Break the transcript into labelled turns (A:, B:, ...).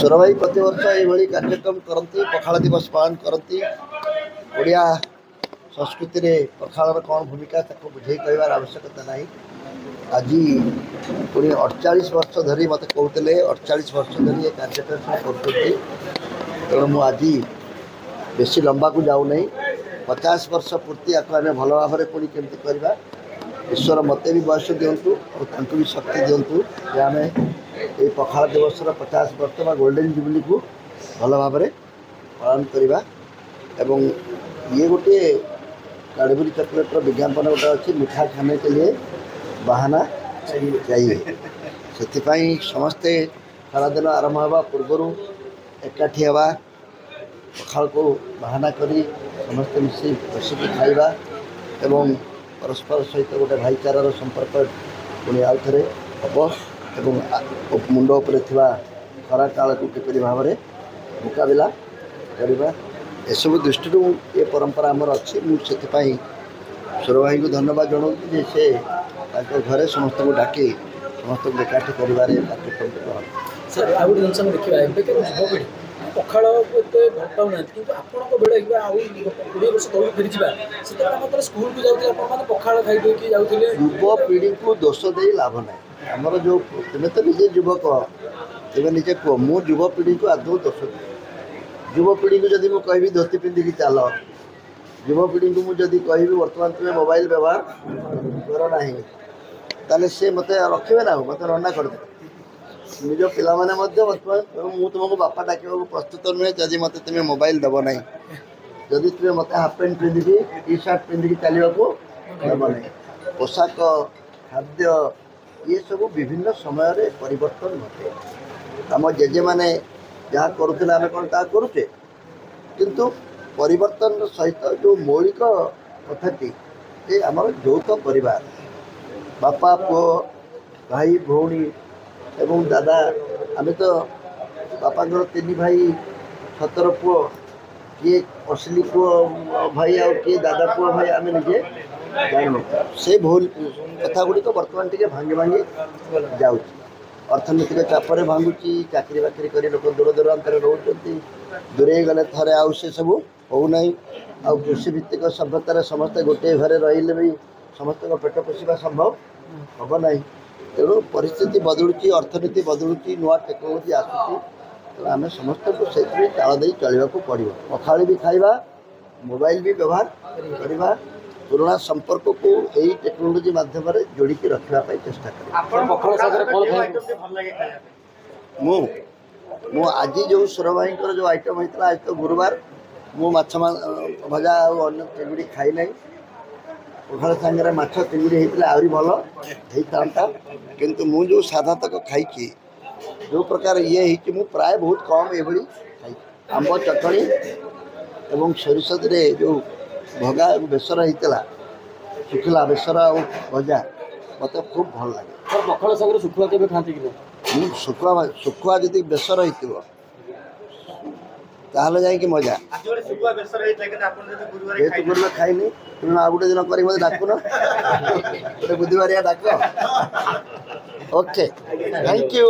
A: ସୁର ଭାଇ ପ୍ରତିବର୍ଷ ଏଇଭଳି କାର୍ଯ୍ୟକ୍ରମ କରନ୍ତି, ପଖାଳ ଦିବସ ପାଳନ କରନ୍ତି। ଓଡ଼ିଆ ସଂସ୍କୃତିରେ ପଖାଳର କ'ଣ ଭୂମିକା ତାକୁ ବୁଝେଇ କହିବାର ଆବଶ୍ୟକତା ନାହିଁ। ଆଜି ପୁଣି 48 ବର୍ଷ ଧରି ମୋତେ କହୁଥିଲେ 48 ବର୍ଷ ଧରି ଏ କାର୍ଯ୍ୟକ୍ରମ କରୁଛନ୍ତି। ତେଣୁ ମୁଁ ଆଜି ବେଶୀ ଲମ୍ବାକୁ ଯାଉନାହିଁ। 50 ବର୍ଷ ପୂର୍ତ୍ତି ଆକୁ ଆମେ ଭଲ ଭାବରେ ପୁଣି କେମିତି କରିବା। ଈଶ୍ୱର ମୋତେ ବି ବୟସ ଦିଅନ୍ତୁ ଆଉ ତାଙ୍କୁ ବି ଶକ୍ତି ଦିଅନ୍ତୁ ଯେ ଆମେ এই ପଖାଳ ଦିବସର 50 ବର୍ଷ ବା ଗୋଲ୍ଡେନ୍ ଜୁବଲିକୁ ଭଲ ଭାବରେ ପାଳନ କରିବା। ଏବଂ ଇଏ ଗୋଟିଏ କାଡ଼ବୁରି ଚକୋଲେଟ୍ର ବିଜ୍ଞାପନ ଗୋଟେ ଅଛି, ମିଠା ଖାନେ के लिए ବାହାନା चाहिए। ସେଥିପାଇଁ ସମସ୍ତେ ଖରାଦିନ ଆରମ୍ଭ ହେବା ପୂର୍ବରୁ ଏକାଠି ହେବା, ପଖାଳକୁ ବାହାନା କରି ସମସ୍ତେ ମିଶି ବସିକି ଖାଇବା ଏବଂ ପରସ୍ପର ସହିତ ଗୋଟେ ଭାଇଚାରାର ସମ୍ପର୍କ ପୁଣି ଆଉ ଥରେ ହେବ ଏବଂ ମୁଣ୍ଡ ଉପରେ ଥିବା ଖରା କାଳକୁ କିପରି ଭାବରେ ମୁକାବିଲା କରିବା, ଏସବୁ ଦୃଷ୍ଟିରୁ ଏ ପରମ୍ପରା ଆମର ଅଛି। ମୁଁ ସେଥିପାଇଁ ସୁର ଭାଇଙ୍କୁ ଧନ୍ୟବାଦ ଜଣାଉଛି ଯେ ସେ ତାଙ୍କ ଘରେ ସମସ୍ତଙ୍କୁ ଡାକି ସମସ୍ତଙ୍କୁ ଏକାଠି କରିବାରେ କାର୍ଯ୍ୟକ୍ରମ କରନ୍ତି।
B: ସାର୍ ଆଉ ଗୋଟେ ଜିନିଷ ଆମେ ଦେଖିବା, ଏବେ ଯୁବପିଢ଼ି ପଖାଳକୁ ଏତେ ଭଲ ପାଉନାହାନ୍ତି, କିନ୍ତୁ ଆପଣଙ୍କ ବେଳେ ଏବେ ଆଉ 20 ବର୍ଷ ତଳକୁ ଫେରିଯିବା, ସେତେବେଳେ ଆମର ସ୍କୁଲକୁ ଯାଉଥିଲେ ଆପଣମାନେ ପଖାଳ ଖାଇଦେଇକି ଯାଉଥିଲେ।
A: ଯୁବପିଢ଼ିକୁ ଦୋଷ ଦେଇ ଲାଭ ନାହିଁ। ଆମର ଯେଉଁ ତୁମେ ତ ନିଜେ ଯୁବକ, ତୁମେ ନିଜେ କୁହ, ମୁଁ ଯୁବପିଢ଼ିକୁ ଆଦୌ ଦୋଷ ଦିଏ। ଯୁବପିଢ଼ିକୁ ଯଦି ମୁଁ କହିବି ଧୋତି ପିନ୍ଧିକି ଚାଲ, ଯୁବପିଢ଼ିଙ୍କୁ ମୁଁ ଯଦି କହିବି ବର୍ତ୍ତମାନ ତୁମେ ମୋବାଇଲ ବ୍ୟବହାର କର ନାହିଁ, ତାହେଲେ ସେ ମୋତେ ରଖିବେ ନା, ମୋତେ ରନା କରିଦେବେ। ନିଜ ପିଲାମାନେ ମଧ୍ୟ ବର୍ତ୍ତମାନ ମୁଁ ତୁମକୁ ବାପା ଡାକିବାକୁ ପ୍ରସ୍ତୁତ ନୁହେଁ ଯଦି ମୋତେ ତୁମେ ମୋବାଇଲ ଦେବ ନାହିଁ, ଯଦି ତୁମେ ମୋତେ ହାଫ୍ ପ୍ୟାଣ୍ଟ ପିନ୍ଧିକି ଟି ସାର୍ଟ ପିନ୍ଧିକି ଚାଲିବାକୁ ଦେବ ନାହିଁ। ପୋଷାକ, ଖାଦ୍ୟ ଏସବୁ ବିଭିନ୍ନ ସମୟରେ ପରିବର୍ତ୍ତନ ଘଟେ। ଆମ ଜେଜେମାନେ ଯାହା କରୁଥିଲେ ଆମେ କ'ଣ ତାହା କରୁଛେ? କିନ୍ତୁ ପରିବର୍ତ୍ତନର ସହିତ ଯେଉଁ ମୌଳିକ କଥାଟି ଯେ ଆମର ଯୌଥ ପରିବାର, ବାପା ପୁଅ, ଭାଇ ଭଉଣୀ ଏବଂ ଦାଦା, ଆମେ ତ ବାପାଙ୍କର 3 ଭାଇ 17 ପୁଅ, କିଏ ଅସଲି ପୁଅ ଭାଇ ଆଉ କିଏ ଦାଦା ପୁଅ ଭାଇ ଆମେ ନିଜେ ଜାଣିନୁ। ସେ ଭୁଲ କଥା ଗୁଡ଼ିକ ବର୍ତ୍ତମାନ ଟିକେ ଭାଙ୍ଗି ଭାଙ୍ଗି ଯାଉଛି। ଅର୍ଥନୈତିକ ଚାପରେ ଭାଙ୍ଗୁଛି, ଚାକିରି ବାକିରି କରି ଲୋକ ଦୂର ଦୂରାନ୍ତରେ ରହୁଛନ୍ତି, ଦୂରେଇ ଗଲେ ଥରେ ଆଉ ସେସବୁ ହେଉନାହିଁ। ଆଉ କୃଷିଭିତ୍ତିକ ସଭ୍ୟତାରେ ସମସ୍ତେ ଗୋଟିଏ ଘରେ ରହିଲେ ବି ସମସ୍ତଙ୍କ ପେଟ ପୋଷିବା ସମ୍ଭବ ହେବ ନାହିଁ। ତେଣୁ ପରିସ୍ଥିତି ବଦଳୁଛି, ଅର୍ଥନୀତି ବଦଳୁଛି, ନୂଆ ଟେକ୍ନୋଲୋଜି ଆସୁଛି। ତେଣୁ ଆମେ ସମସ୍ତଙ୍କୁ ସେଥିପାଇଁ ତାଳ ଦେଇ ଚଳିବାକୁ ପଡ଼ିବ। ପଖାଳ ବି ଖାଇବା, ମୋବାଇଲ ବି ବ୍ୟବହାର କରିବା, ପୁରୁଣା ସମ୍ପର୍କକୁ ଏହି ଟେକ୍ନୋଲୋଜି ମାଧ୍ୟମରେ ଯୋଡ଼ିକି ରଖିବା ପାଇଁ ଚେଷ୍ଟା କରିବା। ମୁଁ ଆଜି ଯେଉଁ ସୁର ଭାଇଙ୍କର ଯେଉଁ ଆଇଟମ୍ ହେଇଥିଲା, ଆଜି ତ ଗୁରୁବାର, ମୁଁ ମାଛ ଭଜା ଆଉ ଅନ୍ୟ ଚିଙ୍ଗୁଡ଼ି ଖାଇ ନାହିଁ। ପଖାଳ ସାଙ୍ଗରେ ମାଛ ଚିଙ୍ଗୁଡ଼ି ହେଇଥିଲେ ଆହୁରି ଭଲ ହେଇଥାନ୍ତା, କିନ୍ତୁ ମୁଁ ଯେଉଁ ସାଧା ତକ ଖାଇଛି, ଯେଉଁ ପ୍ରକାର ଇଏ ହେଇଛି, ମୁଁ ପ୍ରାୟ ବହୁତ କମ୍ ଏଭଳି ଖାଇଛି। ଆମ୍ବ ଚଟଣି ଏବଂ ସୋରିଷରେ ଯେଉଁ ଭଗା ଏବଂ ବେସର ହେଇଥିଲା, ଶୁଖିଲା ବେସର ଆଉ ଭଜା, ମୋତେ ଖୁବ୍ ଭଲ ଲାଗେ।
B: ପଖାଳ ସାଙ୍ଗରେ ଶୁଖୁଆ କେବେ ଖାଆନ୍ତି କି ନାହିଁ?
A: ମୁଁ ଶୁଖୁଆ ଯଦି ବେସର ହେଇଥିବ ତାହେଲେ ଯାଇକି ମଜା। ଯେହେତୁ ଗୁରୁବାର ଖାଇନି, ତେଣୁ ଆଉ ଗୋଟେ ଦିନ କରି ମୋତେ ଡାକୁନ, ଗୋଟେ ବୁଧବାରିଆ ଡାକ। Okay, thank you.